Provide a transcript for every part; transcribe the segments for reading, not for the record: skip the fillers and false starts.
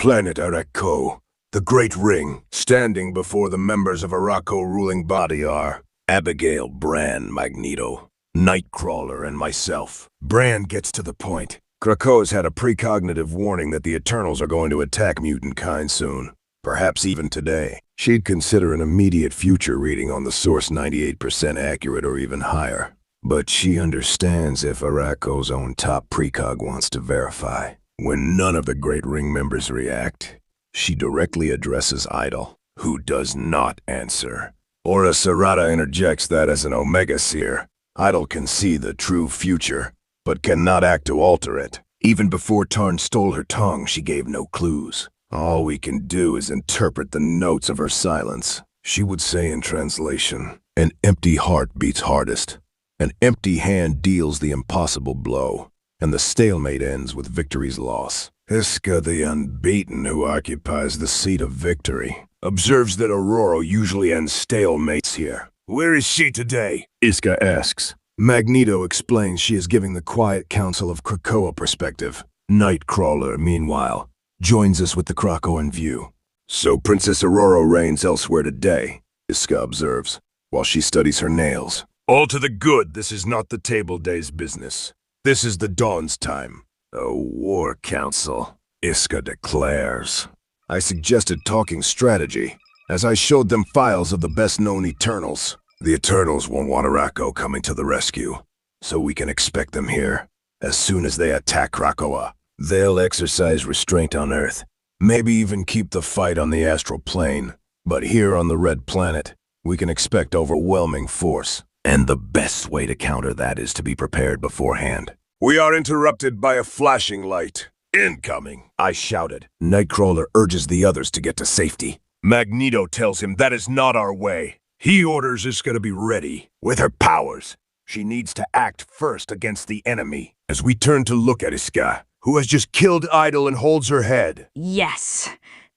Planet Arakko, the Great Ring. Standing before the members of Arakko ruling body are Abigail, Bran, Magneto, Nightcrawler, and myself. Bran gets to the point. Krakoa's had a precognitive warning that the Eternals are going to attack mutant kind soon. Perhaps even today. She'd consider an immediate future reading on the source 98% accurate or even higher. But she understands if Arakko's own top precog wants to verify. When none of the Great Ring members react, she directly addresses Idyll, who does not answer. Ora Serrata interjects that as an Omega Seer, Idyll can see the true future, but cannot act to alter it. Even before Tarn stole her tongue, she gave no clues. All we can do is interpret the notes of her silence. She would say in translation, an empty heart beats hardest. An empty hand deals the impossible blow, and the stalemate ends with victory's loss. Isca the Unbeaten, who occupies the seat of victory, observes that Aurora usually ends stalemates here. Where is she today? Isca asks. Magneto explains she is giving the quiet counsel of Krakoa perspective. Nightcrawler, meanwhile, joins us with the Krakoa in view. So Princess Aurora reigns elsewhere today, Isca observes, while she studies her nails. All to the good, this is not the table day's business. This is the dawn's time. A war council, Isca declares. I suggested talking strategy, as I showed them files of the best-known Eternals. The Eternals won't want Arakko coming to the rescue, so we can expect them here. As soon as they attack Krakoa, they'll exercise restraint on Earth, maybe even keep the fight on the astral plane. But here on the Red Planet, we can expect overwhelming force. And the best way to counter that is to be prepared beforehand. We are interrupted by a flashing light. Incoming, I shouted. Nightcrawler urges the others to get to safety. Magneto tells him that is not our way. He orders Isca to be ready. With her powers, she needs to act first against the enemy. As we turn to look at Isca, who has just killed Idyll and holds her head. Yes,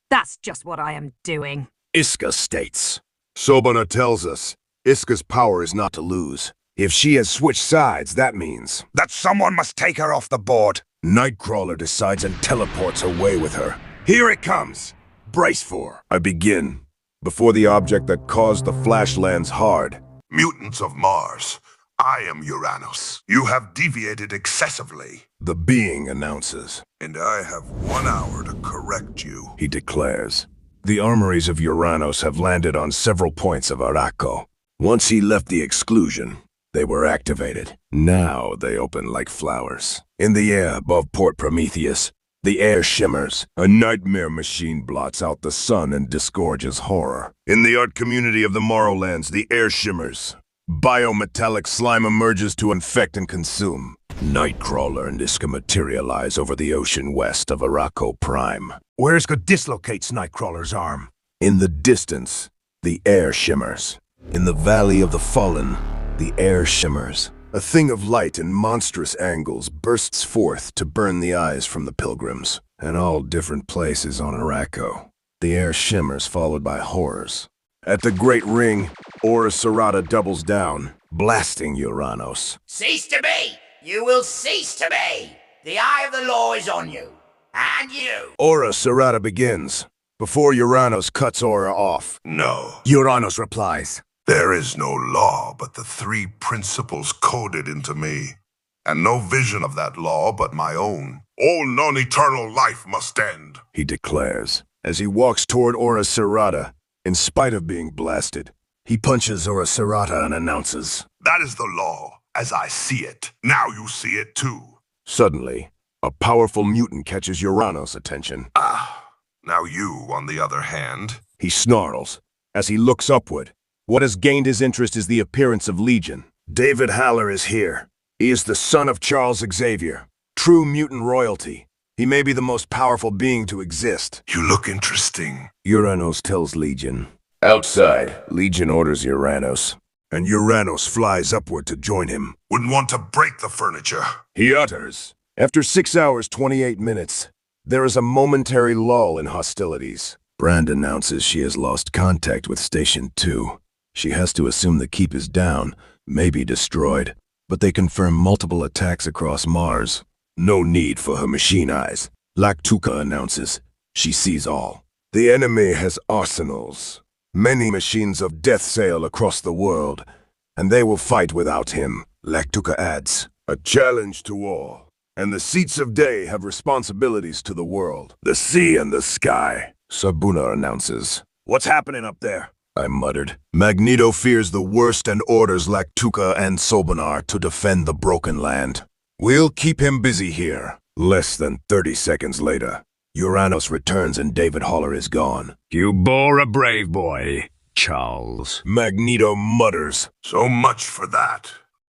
that's just what I am doing. Isca states. Sobana tells us Isca's power is not to lose. If she has switched sides, that means that someone must take her off the board. Nightcrawler decides and teleports away with her. Here it comes. Brace for. I begin. Before the object that caused the flash lands hard. Mutants of Mars, I am Uranos. You have deviated excessively. The being announces. And I have 1 hour to correct you, He declares. The armories of Uranos have landed on several points of Arakko. Once he left the exclusion, they were activated. Now they open like flowers. In the air above Port Prometheus, the air shimmers. A nightmare machine blots out the sun and disgorges horror. In the art community of the Morrowlands, the air shimmers. Biometallic slime emerges to infect and consume. Nightcrawler and Isca materialize over the ocean west of Arakko Prime. Where Isca dislocates Nightcrawler's arm. In the distance, the air shimmers. In the Valley of the Fallen, the air shimmers. A thing of light in monstrous angles bursts forth to burn the eyes from the pilgrims. In all different places on Arakko, the air shimmers followed by horrors. At the Great Ring, Ora Serrata doubles down, blasting Uranos. Cease to be! You will cease to be! The eye of the law is on you. And you! Ora Serrata begins, before Uranos cuts Ora off. No. Uranos replies. There is no law but the 3 principles coded into me, and no vision of that law but my own. All non-eternal life must end, He declares. As he walks toward Ora Serrata, in spite of being blasted, he punches Ora Serrata and announces, That is the law, as I see it. Now you see it too. Suddenly, a powerful mutant catches Uranos' attention. Now you, on the other hand, He snarls. As he looks upward, what has gained his interest is the appearance of Legion. David Haller is here. He is the son of Charles Xavier, true mutant royalty. He may be the most powerful being to exist. you look interesting. Uranos tells Legion. Outside, Legion orders Uranos, and Uranos flies upward to join him. Wouldn't want to break the furniture. He utters. After 6 hours, 28 minutes, there is a momentary lull in hostilities. Brand announces she has lost contact with Station 2. She has to assume the keep is down, maybe destroyed, but they confirm multiple attacks across Mars. No need for her machine eyes. Laktuka announces. She sees all. The enemy has arsenals. Many machines of death sail across the world, and they will fight without him. Lactuca adds, a challenge to all. And the seats of day have responsibilities to the world. The sea and the sky, Sabuna announces. What's happening up there? I muttered. Magneto fears the worst and orders Lactuca and Sobanar to defend the broken land. We'll keep him busy here. Less than 30 seconds later, Uranos returns and David Haller is gone. You bore a brave boy, Charles. Magneto mutters. So much for that.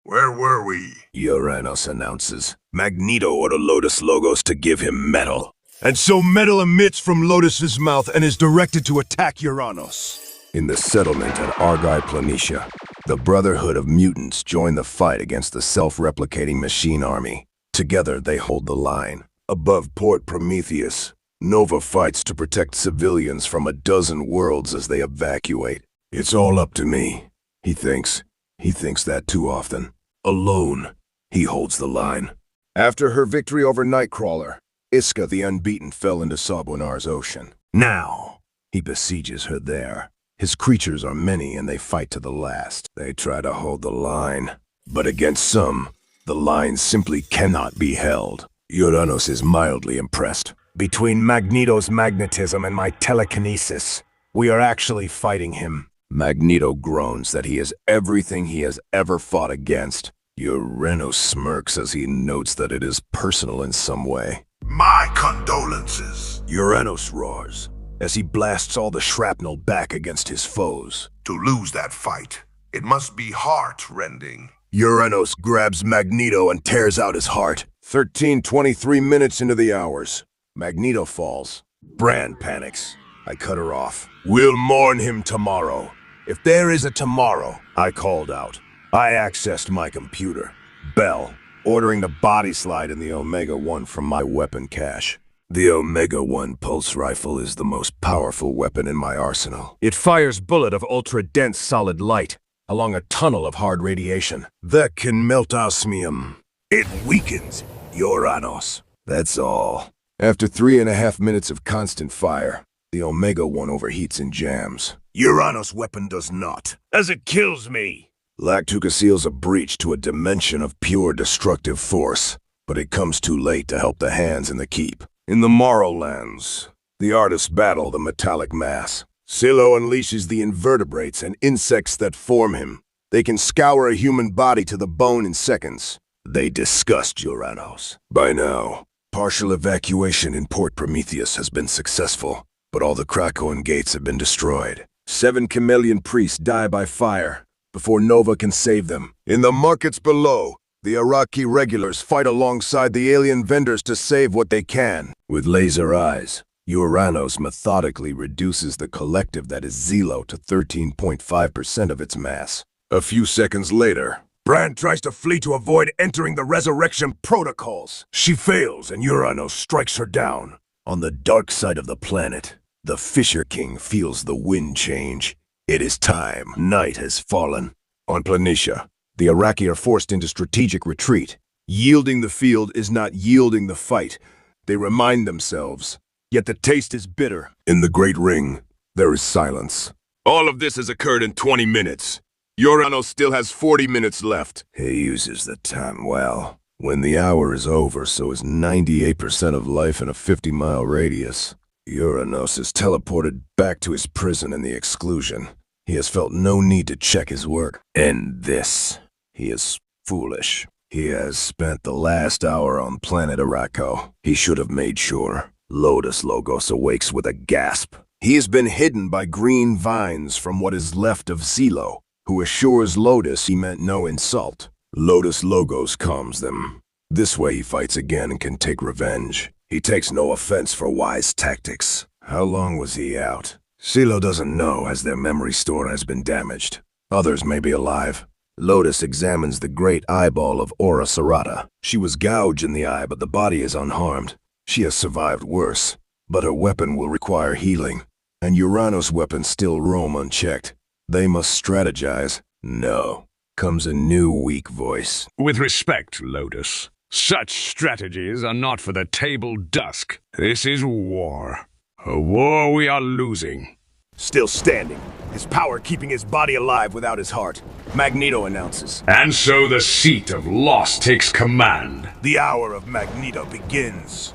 Where were we? Uranos announces. Magneto ordered Lodus Logos to give him metal. And so metal emits from Lodus's mouth and is directed to attack Uranos. In the settlement at Argyll Planitia, the Brotherhood of Mutants join the fight against the self-replicating machine army. Together they hold the line. Above Port Prometheus, Nova fights to protect civilians from a dozen worlds as they evacuate. It's all up to me, he thinks. He thinks that too often. Alone, he holds the line. After her victory over Nightcrawler, Isca the Unbeaten fell into Sobonar's ocean. Now, he besieges her there. His creatures are many and they fight to the last. They try to hold the line, but against some, the line simply cannot be held. Uranos is mildly impressed. Between Magneto's magnetism and my telekinesis, we are actually fighting him. Magneto groans that he is everything he has ever fought against. Uranos smirks as he notes that it is personal in some way. My condolences. Uranos roars as he blasts all the shrapnel back against his foes. To lose that fight, it must be heart-rending. Uranos grabs Magneto and tears out his heart. 13:23 minutes into the hours. Magneto falls. Brand panics. I cut her off. We'll mourn him tomorrow. If there is a tomorrow, I called out. I accessed my computer. Bell, ordering the body slide in the Omega-1 from my weapon cache. The Omega-1 pulse rifle is the most powerful weapon in my arsenal. It fires bullet of ultra-dense solid light along a tunnel of hard radiation that can melt osmium. It weakens Uranos. That's all. After 3.5 minutes of constant fire, the Omega-1 overheats and jams. Uranos' weapon does not, as it kills me. Lactuca seals a breach to a dimension of pure destructive force, but it comes too late to help the hands in the keep. In the Morrowlands, the artists battle the metallic mass. Xilo unleashes the invertebrates and insects that form him. They can scour a human body to the bone in seconds. They disgust Uranos. By now, partial evacuation in Port Prometheus has been successful, but all the Krakoan gates have been destroyed. 7 chameleon priests die by fire before Nova can save them. In the markets below, the Iraqi regulars fight alongside the alien vendors to save what they can. With laser eyes, Uranos methodically reduces the collective that is Xilo to 13.5% of its mass. A few seconds later, Brand tries to flee to avoid entering the resurrection protocols. She fails and Uranos strikes her down. On the dark side of the planet, the Fisher King feels the wind change. It is time. Night has fallen. On Planitia, the Iraqi are forced into strategic retreat. Yielding the field is not yielding the fight. They remind themselves. Yet the taste is bitter. In the Great Ring, there is silence. All of this has occurred in 20 minutes. Uranos still has 40 minutes left. He uses the time well. When the hour is over, so is 98% of life in a 50-mile radius. Uranos is teleported back to his prison in the exclusion. He has felt no need to check his work. And this, he is foolish. He has spent the last hour on planet Arakko. He should have made sure. Lodus Logos awakes with a gasp. He has been hidden by green vines from what is left of Xilo, who assures Lodus he meant no insult. Lodus Logos calms them. This way he fights again and can take revenge. He takes no offense for wise tactics. How long was he out? Xilo doesn't know, as their memory store has been damaged. Others may be alive. Lodus examines the great eyeball of Ora Serrata. She was gouged in the eye, but the body is unharmed. She has survived worse, but her weapon will require healing, and Uranos' weapons still roam unchecked. They must strategize. No, comes a new weak voice. With respect, Lodus, such strategies are not for the table dusk. This is war. A war we are losing. Still standing, his power keeping his body alive without his heart. Magneto announces. And so the seat of loss takes command. The Hour of Magneto begins.